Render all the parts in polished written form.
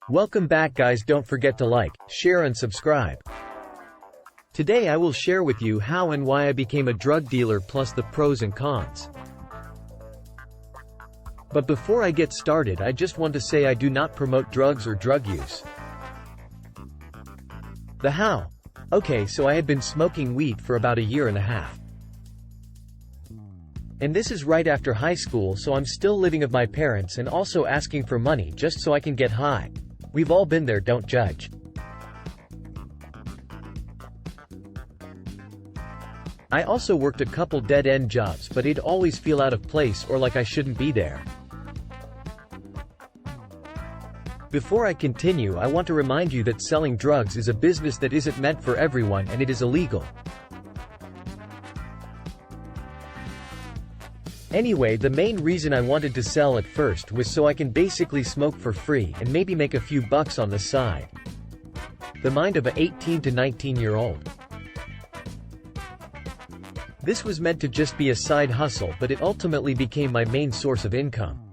Welcome back guys, don't forget to like, share and subscribe. Today I will share with you how and why I became a drug dealer plus the pros and cons. But before I get started, I just want to say I do not promote drugs or drug use. The how. Okay, so I had been smoking weed for about a year and a half. And this is right after high school, so I'm still living with my parents and also asking for money just so I can get high. We've all been there, don't judge. I also worked a couple dead-end jobs, but it'd always feel out of place or like I shouldn't be there. Before I continue, I want to remind you that selling drugs is a business that isn't meant for everyone and it is illegal. Anyway, the main reason I wanted to sell at first was so I can basically smoke for free and maybe make a few bucks on the side. The mind of a 18 to 19-year-old. This was meant to just be a side hustle, but it ultimately became my main source of income.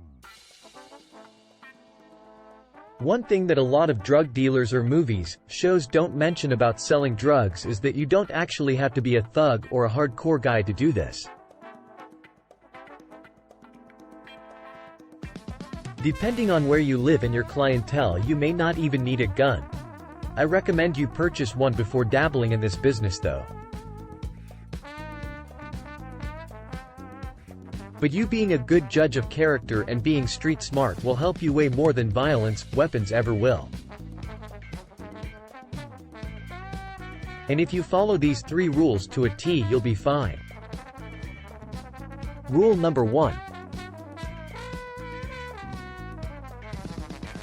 One thing that a lot of drug dealers or movies, shows don't mention about selling drugs is that you don't actually have to be a thug or a hardcore guy to do this. Depending on where you live and your clientele, you may not even need a gun. I recommend you purchase one before dabbling in this business though. But you being a good judge of character and being street smart will help you way more than violence, weapons ever will. And if you follow these 3 rules to a T, you'll be fine. Rule number 1.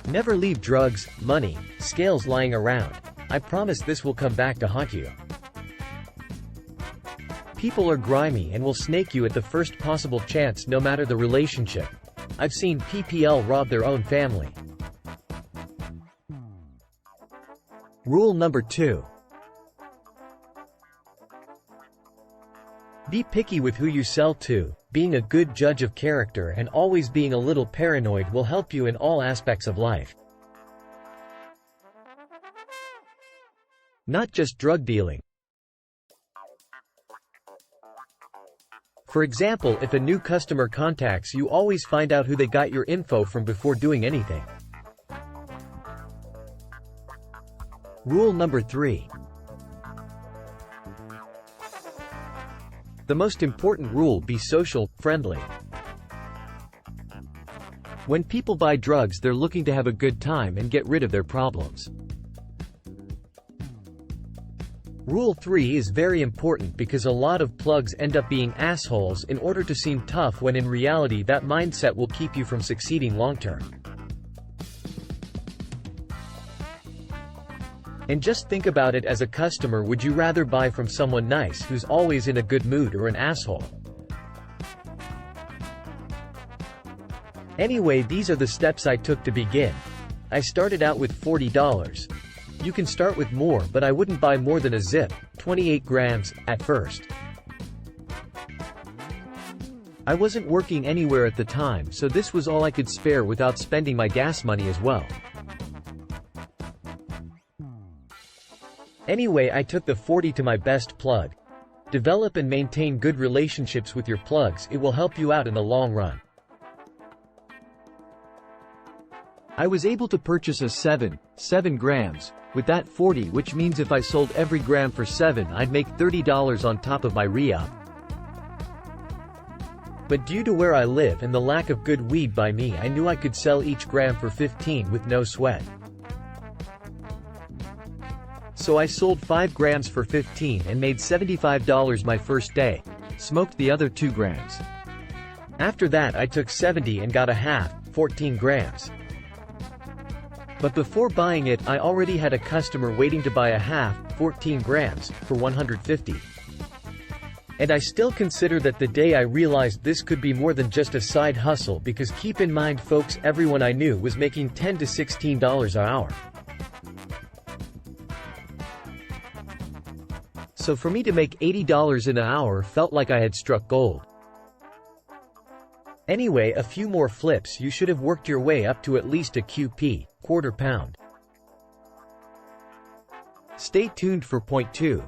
Never leave drugs, money, scales lying around. I promise this will come back to haunt you. People are grimy and will snake you at the first possible chance, no matter the relationship. I've seen PPL rob their own family. Rule number 2. Be picky with who you sell to. Being a good judge of character and always being a little paranoid will help you in all aspects of life. Not just drug dealing. For example, if a new customer contacts you, always find out who they got your info from before doing anything. Rule number 3. The most important rule: be social, friendly. When people buy drugs, they're looking to have a good time and get rid of their problems. Rule 3 is very important because a lot of plugs end up being assholes in order to seem tough, when in reality that mindset will keep you from succeeding long-term. And just think about it as a customer, would you rather buy from someone nice who's always in a good mood or an asshole? Anyway, these are the steps I took to begin. I started out with $40. You can start with more, but I wouldn't buy more than a zip, 28 grams, at first. I wasn't working anywhere at the time, so this was all I could spare without spending my gas money as well. Anyway, I took the 40 to my best plug. Develop and maintain good relationships with your plugs, it will help you out in the long run. I was able to purchase a 7 grams, with that 40, which means if I sold every gram for 7, I'd make $30 on top of my re-up. But due to where I live and the lack of good weed by me, I knew I could sell each gram for 15 with no sweat. So I sold 5 grams for 15 and made $75 my first day. Smoked the other 2 grams. After that I took 70 and got a half, 14 grams. But before buying it, I already had a customer waiting to buy a half, 14 grams, for $150. And I still consider that the day I realized this could be more than just a side hustle, because keep in mind folks, everyone I knew was making $10 to $16 an hour. So for me to make $80 an hour felt like I had struck gold. Anyway, a few more flips, you should have worked your way up to at least a QP, quarter pound. Stay tuned for point 2.